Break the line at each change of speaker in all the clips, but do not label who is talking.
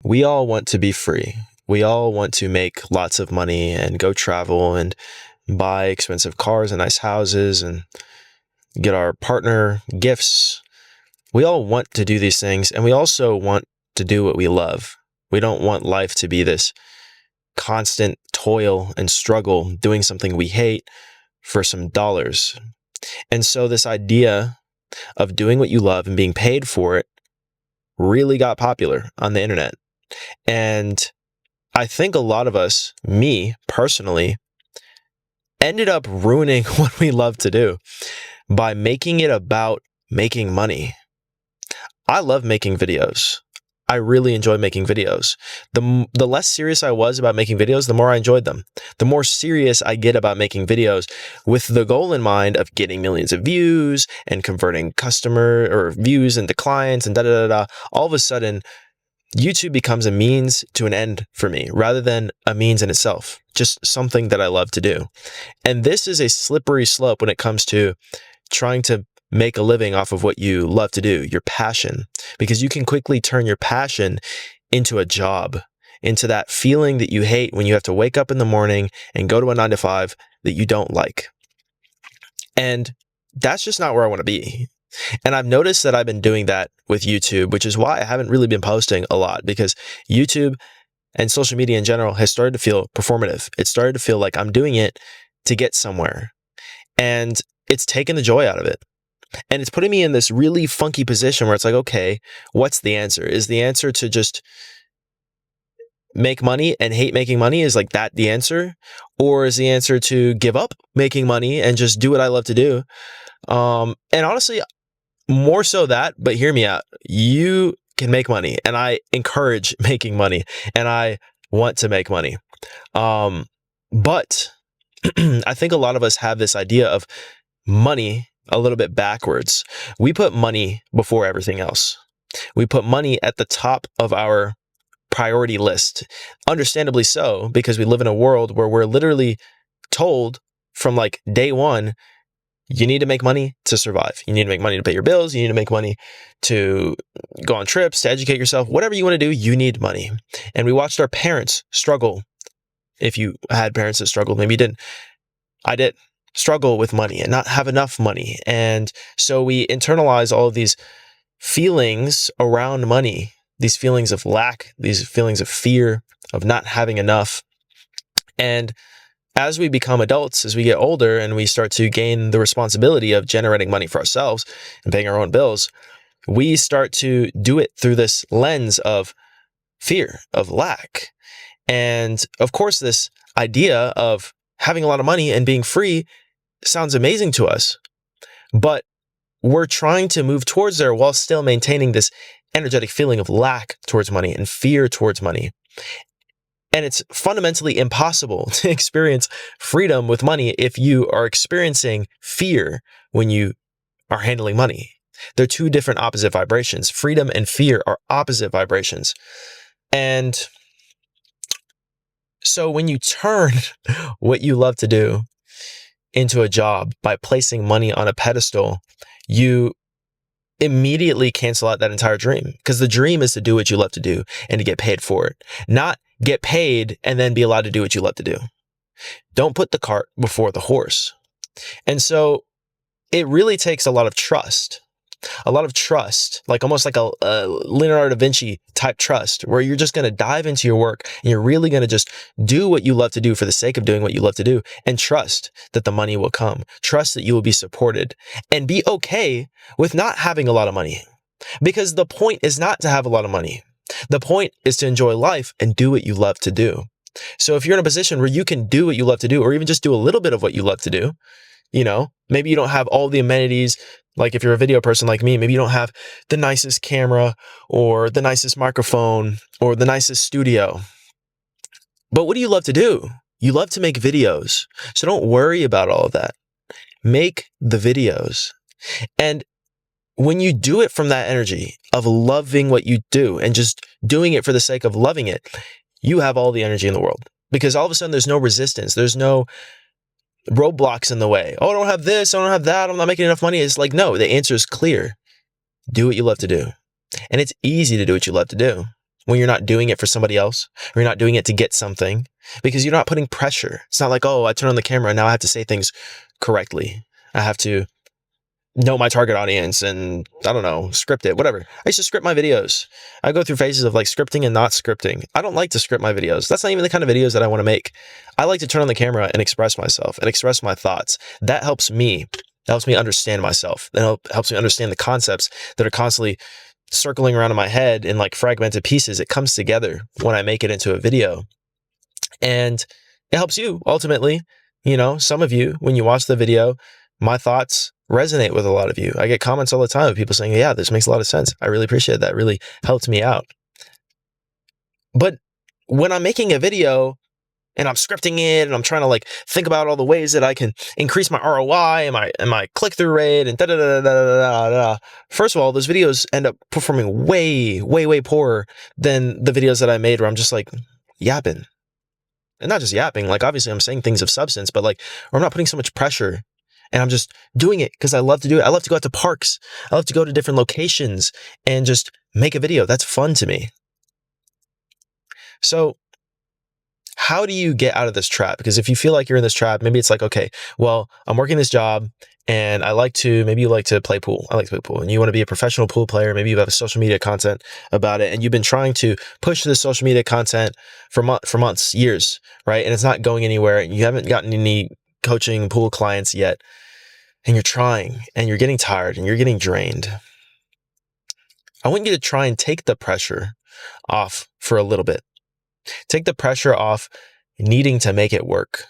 We all want to be free. We all want to make lots of money and go travel and buy expensive cars and nice houses and get our partner gifts. We all want to do these things, and we also want to do what we love. We don't want life to be this constant toil and struggle doing something we hate for some dollars. And so this idea of doing what you love and being paid for it really got popular on the internet. And I think a lot of us, me personally, ended up ruining what we love to do by making it about making money. I love making videos. I really enjoy making videos. The less serious I was about making videos, the more I enjoyed them. The more serious I get about making videos with the goal in mind of getting millions of views and converting customer or views into clients and all of a sudden, YouTube becomes a means to an end for me rather than a means in itself, just something that I love to do. And this is a slippery slope when it comes to trying to make a living off of what you love to do, your passion, because you can quickly turn your passion into a job, into that feeling that you hate when you have to wake up in the morning and go to a 9 to 5 that you don't like. And that's just not where I want to be. And I've noticed that I've been doing that with YouTube, which is why I haven't really been posting a lot, because YouTube and social media in general has started to feel performative. It started to feel like I'm doing it to get somewhere. And it's taken the joy out of it. And it's putting me in this really funky position where it's like, okay, what's the answer? Is the answer to just make money and hate making money? Is like that the answer? Or is the answer to give up making money and just do what I love to do? And honestly, more so that, but hear me out. You can make money, and I encourage making money, and I want to make money. But I think a lot of us have this idea of money a little bit backwards. We put money before everything else. We put money at the top of our priority list. Understandably so, because we live in a world where we're literally told from like day one, you need to make money to survive. You need to make money to pay your bills. You need to make money to go on trips, to educate yourself. Whatever you want to do, you need money. And we watched our parents struggle. If you had parents that struggled, maybe you didn't. I did struggle with money and not have enough money. And so we internalize all of these feelings around money, these feelings of lack, these feelings of fear, of not having enough. And as we become adults, as we get older and we start to gain the responsibility of generating money for ourselves and paying our own bills, we start to do it through this lens of fear, of lack. And of course, this idea of having a lot of money and being free sounds amazing to us, but we're trying to move towards there while still maintaining this energetic feeling of lack towards money and fear towards money. And it's fundamentally impossible to experience freedom with money if you are experiencing fear when you are handling money. They're two different opposite vibrations. Freedom and fear are opposite vibrations. And so when you turn what you love to do into a job by placing money on a pedestal, you immediately cancel out that entire dream, because the dream is to do what you love to do and to get paid for it, not get paid and then be allowed to do what you love to do. Don't put the cart before the horse. And so it really takes a lot of trust, like almost like a Leonardo da Vinci type trust, where you're just going to dive into your work and you're really going to just do what you love to do for the sake of doing what you love to do, and trust that the money will come, trust that you will be supported, and be okay with not having a lot of money, because the point is not to have a lot of money. The point is to enjoy life and do what you love to do. So if you're in a position where you can do what you love to do, or even just do a little bit of what you love to do, maybe you don't have all the amenities. Like if you're a video person like me, maybe you don't have the nicest camera or the nicest microphone or the nicest studio. But what do you love to do? You love to make videos. So don't worry about all of that. Make the videos. And when you do it from that energy of loving what you do and just doing it for the sake of loving it, you have all the energy in the world, because all of a sudden there's no resistance. There's no roadblocks in the way. Oh, I don't have this, I don't have that, I'm not making enough money. It's like, no, the answer is clear. Do what you love to do. And it's easy to do what you love to do. when you're not doing it for somebody else, or you're not doing it to get something, because you're not putting pressure. It's not like, oh, I turn on the camera and now I have to say things correctly. I have to know my target audience and, I don't know, script it, whatever. I used to script my videos. I go through phases of like scripting and not scripting. I don't like to script my videos. That's not even the kind of videos that I want to make. I like to turn on the camera and express myself and express my thoughts. That helps me. That helps me understand myself. That helps me understand the concepts that are constantly circling around in my head in like fragmented pieces. It comes together when I make it into a video. And it helps you ultimately. Some of you, when you watch the video, my thoughts resonate with a lot of you. I get comments all the time of people saying, yeah, this makes a lot of sense. I really appreciate that. It really helped me out. But when I'm making a video and I'm scripting it and I'm trying to like think about all the ways that I can increase my ROI and my click-through rate and da da da da da da. First of all, those videos end up performing way, way, way poorer than the videos that I made where I'm just like yapping. And not just yapping, like obviously I'm saying things of substance, but like, or I'm not putting so much pressure and I'm just doing it because I love to do it. I love to go out to parks. I love to go to different locations and just make a video. That's fun to me. So how do you get out of this trap? Because if you feel like you're in this trap, maybe it's like, okay, well, I'm working this job and maybe you like to play pool. I like to play pool and you want to be a professional pool player. Maybe you have a social media content about it and you've been trying to push this social media content for months, years, right? And it's not going anywhere. You haven't gotten any coaching pool clients yet. And you're trying and you're getting tired and you're getting drained. I want you to try and take the pressure off for a little bit. Take the pressure off needing to make it work,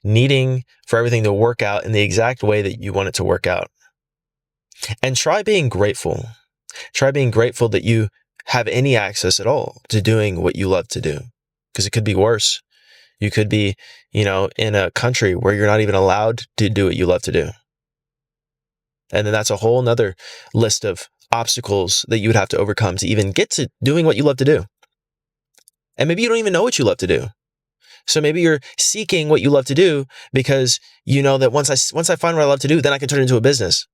needing for everything to work out in the exact way that you want it to work out. And try being grateful. Try being grateful that you have any access at all to doing what you love to do, because it could be worse. You could be, in a country where you're not even allowed to do what you love to do. And then that's a whole nother list of obstacles that you would have to overcome to even get to doing what you love to do. And maybe you don't even know what you love to do. So maybe you're seeking what you love to do because you know that once I find what I love to do, then I can turn it into a business.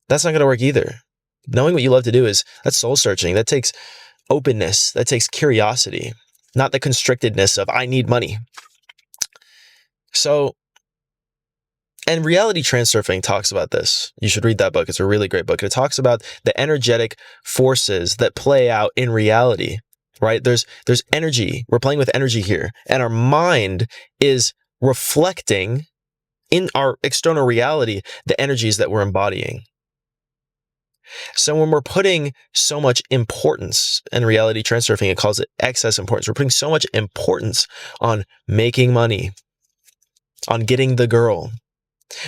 That's not going to work either. Knowing what you love to do that's soul searching. That takes openness. That takes curiosity, not the constrictedness of I need money. So, and Reality Transurfing talks about this. You should read that book. It's a really great book. It talks about the energetic forces that play out in reality, right? There's energy. We're playing with energy here. And our mind is reflecting in our external reality the energies that we're embodying. So when we're putting so much importance in Reality Transurfing, it calls it excess importance. We're putting so much importance on making money, on getting the girl.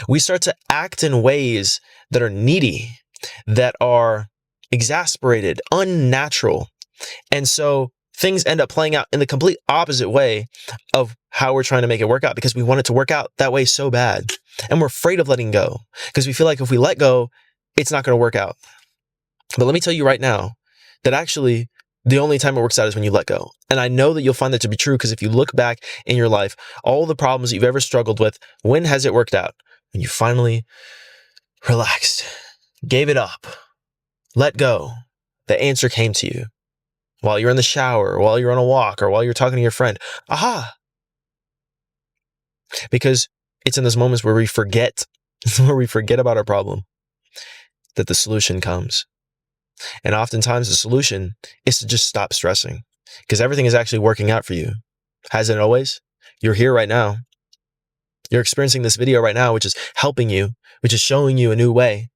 We start to act in ways that are needy, that are exasperated, unnatural. And so things end up playing out in the complete opposite way of how we're trying to make it work out, because we want it to work out that way so bad. And we're afraid of letting go because we feel like if we let go, it's not going to work out. But let me tell you right now that actually the only time it works out is when you let go. And I know that you'll find that to be true, because if you look back in your life, all the problems that you've ever struggled with, when has it worked out? When you finally relaxed, gave it up, let go. The answer came to you while you're in the shower, or while you're on a walk, or while you're talking to your friend. Aha! Because it's in those moments where we forget about our problem, that the solution comes. And oftentimes the solution is to just stop stressing, because everything is actually working out for you. Hasn't it always? You're here right now. You're experiencing this video right now, which is helping you, which is showing you a new way.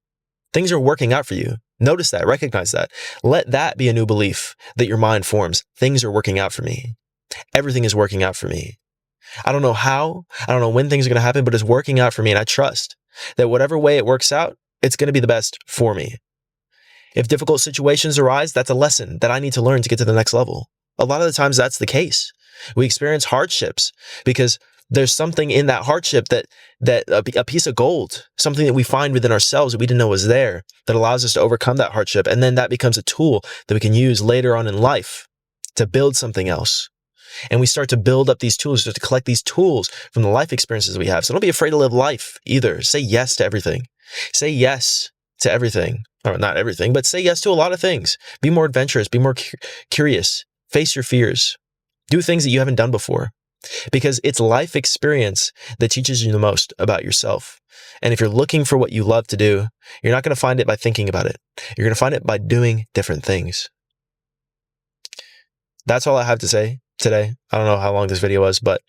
Things are working out for you. Notice that, recognize that. Let that be a new belief that your mind forms. Things are working out for me. Everything is working out for me. I don't know how, I don't know when things are going to happen, but it's working out for me. And I trust that whatever way it works out, it's going to be the best for me. If difficult situations arise, that's a lesson that I need to learn to get to the next level. A lot of the times that's the case. We experience hardships because there's something in that hardship that a piece of gold, something that we find within ourselves that we didn't know was there, that allows us to overcome that hardship. And then that becomes a tool that we can use later on in life to build something else. And we start to build up these tools, to collect these tools from the life experiences we have. So don't be afraid to live life either. Say yes to everything. Say yes to everything. or not everything, but say yes to a lot of things. Be more adventurous, be more curious, face your fears, do things that you haven't done before, because it's life experience that teaches you the most about yourself. And if you're looking for what you love to do, you're not going to find it by thinking about it. You're going to find it by doing different things. That's all I have to say today. I don't know how long this video was, but